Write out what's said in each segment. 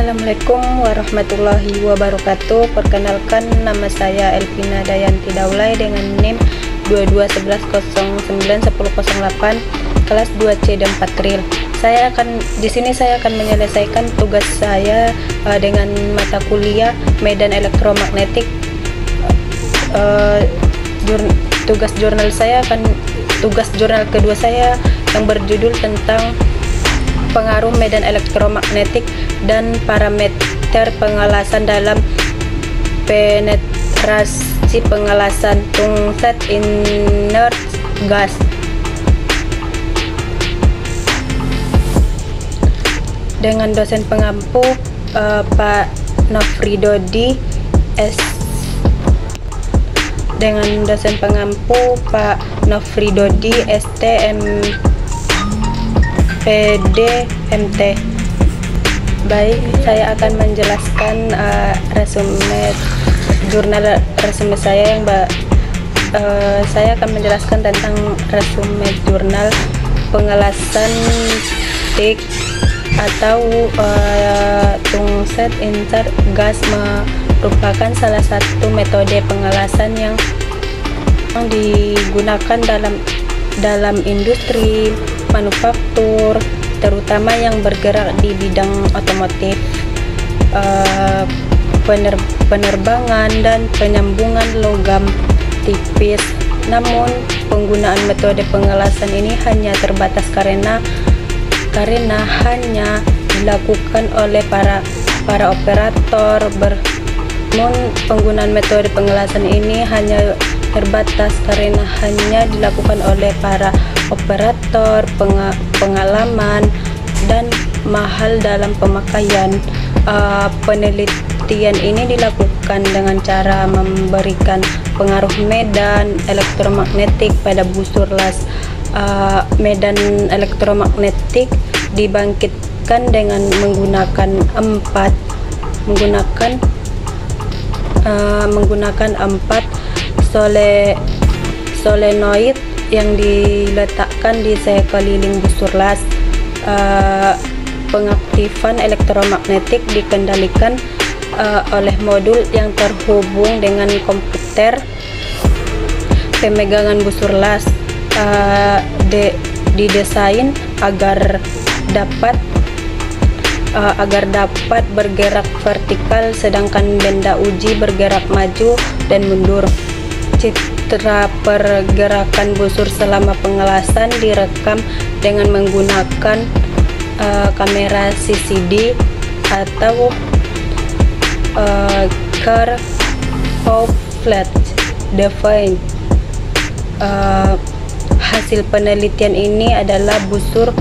Assalamualaikum warahmatullahi wabarakatuh. Perkenalkan, nama saya Elvina Dayanti Daulay dengan NIM 2211091008 kelas 2C dan 4 Tril. Di sini saya akan menyelesaikan tugas saya dengan mata kuliah Medan Elektromagnetik. Tugas jurnal kedua saya yang berjudul tentang pengaruh medan elektromagnetik dan parameter pengelasan dalam penetrasi pengelasan tungsten inert gas. Dengan dosen pengampu Pak Nofri Dodi STM PDMT. Baik, saya akan menjelaskan resume saya saya akan menjelaskan tentang resume jurnal pengelasan TIG atau tungsten inert gas merupakan salah satu metode pengelasan yang digunakan dalam industri manufaktur, terutama yang bergerak di bidang otomotif, penerbangan, dan penyambungan logam tipis. Namun, penggunaan metode pengelasan ini hanya terbatas karena hanya dilakukan oleh para operator. Namun, penggunaan metode pengelasan ini hanya terbatas karena hanya dilakukan oleh para operator, pengalaman, dan mahal dalam pemakaian. Penelitian ini dilakukan dengan cara memberikan pengaruh medan elektromagnetik pada busur las. Medan elektromagnetik dibangkitkan dengan menggunakan empat solenoid yang diletakkan di sekeliling busur las. Pengaktifan elektromagnetik dikendalikan oleh modul yang terhubung dengan komputer pemegangan busur las. Didesain agar dapat bergerak vertikal, sedangkan benda uji bergerak maju dan mundur. Citra pergerakan busur selama pengelasan direkam dengan menggunakan kamera CCD atau camouflage device. Hasil penelitian ini adalah busur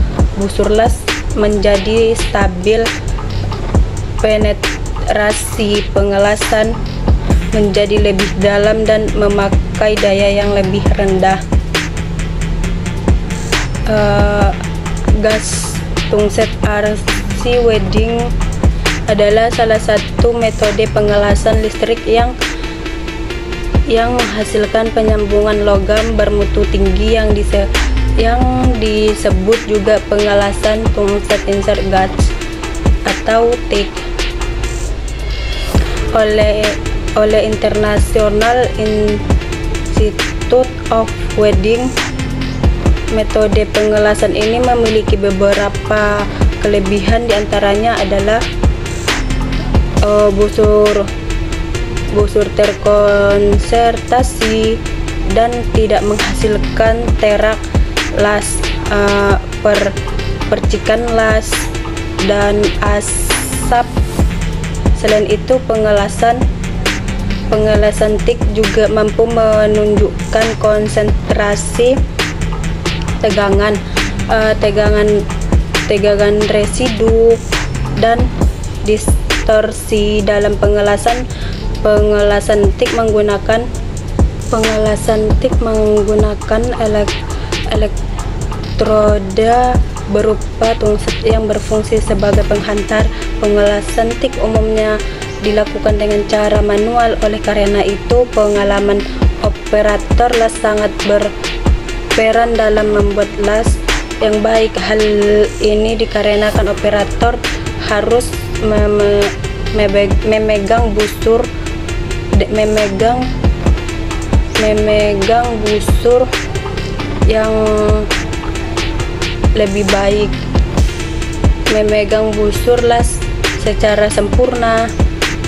las menjadi stabil, penetrasi pengelasan menjadi lebih dalam dan memakai daya yang lebih rendah. Gas tungsten RC welding adalah salah satu metode pengelasan listrik yang menghasilkan penyambungan logam bermutu tinggi yang disebut juga pengelasan tungsten inert gas atau TIG oleh International Institute of Welding. Metode pengelasan ini memiliki beberapa kelebihan, diantaranya adalah busur terkonsentrasi dan tidak menghasilkan terak las, percikan las, dan asap. Selain itu, pengelasan TIG juga mampu menunjukkan konsentrasi tegangan residu dan distorsi dalam pengelasan TIG menggunakan elektroda berupa tungsten yang berfungsi sebagai penghantar. Pengelasan TIG umumnya dilakukan dengan cara manual. Oleh karena itu, pengalaman operator las sangat berperan dalam membuat las yang baik. Hal ini dikarenakan operator harus memegang busur yang lebih baik, memegang busur las secara sempurna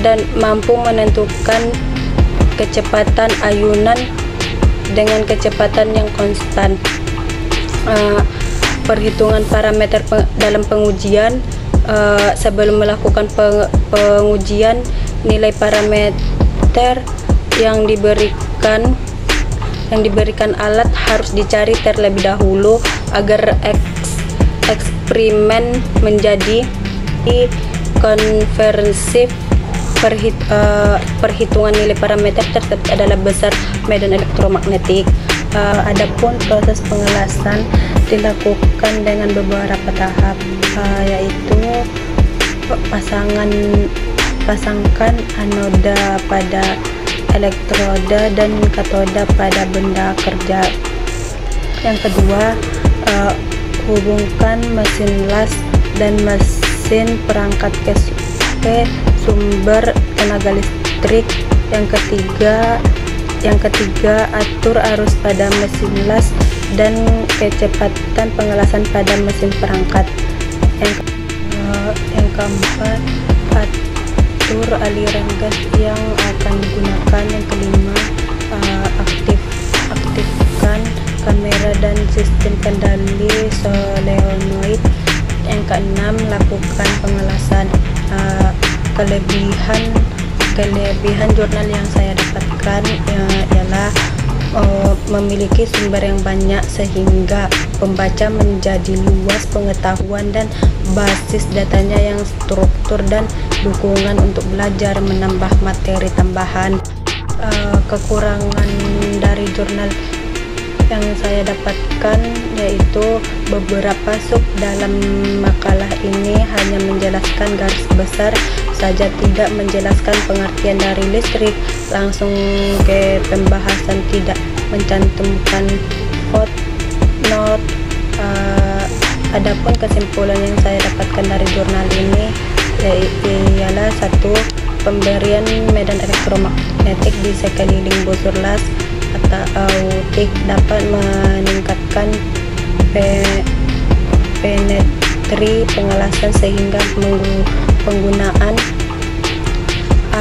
dan mampu menentukan kecepatan ayunan dengan kecepatan yang konstan. Perhitungan parameter dalam pengujian. Sebelum melakukan pengujian, nilai parameter yang diberikan alat harus dicari terlebih dahulu agar eksperimen menjadi konversif. Perhitungan nilai parameter tersebut adalah besar medan elektromagnetik. Adapun proses pengelasan dilakukan dengan beberapa tahap, yaitu pasangkan anoda pada elektroda dan katoda pada benda kerja. Yang kedua, hubungkan mesin las dan mesin perangkat ke sumber tenaga listrik. Yang ketiga, atur arus pada mesin las dan kecepatan pengelasan pada mesin perangkat. Yang keempat, atur aliran gas yang akan digunakan. Yang kelima, aktifkan kamera dan sistem kendali solenoid. Yang keenam, lakukan pengelasan. Kelebihan jurnal yang saya dapatkan ialah memiliki sumber yang banyak sehingga pembaca menjadi luas pengetahuan dan basis datanya yang struktur dan dukungan untuk belajar menambah materi tambahan. Kekurangan dari jurnal yang saya dapatkan yaitu beberapa sub dalam makalah ini hanya menjelaskan garis besar saja, tidak menjelaskan pengertian dari listrik langsung ke pembahasan, tidak mencantumkan footnote. Adapun kesimpulan yang saya dapatkan dari jurnal ini ialah: 1. Pemberian medan elektromagnetik di sekeliling busur las atau tik dapat meningkatkan penetri pengelasan sehingga penggunaan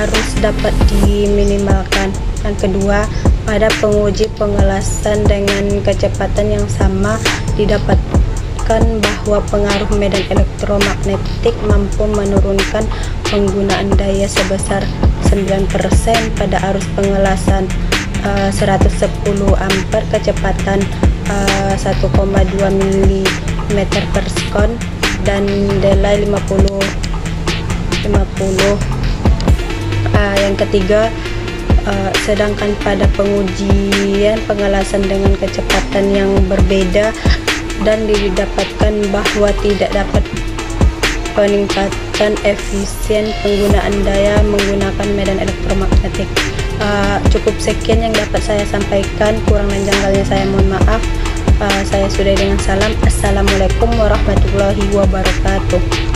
arus dapat diminimalkan. Yang kedua, pada penguji pengelasan dengan kecepatan yang sama didapatkan bahwa pengaruh medan elektromagnetik mampu menurunkan penggunaan daya sebesar 9% pada arus pengelasan 110 ampere, kecepatan 1,2 mm per sekon dan delay 50. Yang ketiga, sedangkan pada pengujian pengelasan dengan kecepatan yang berbeda dan didapatkan bahwa tidak dapat peningkatan efisien penggunaan daya menggunakan medan elektromagnetik. Cukup sekian yang dapat saya sampaikan, kurang dan janggalnya saya mohon maaf. Saya sudah dengan salam. Assalamualaikum warahmatullahi wabarakatuh.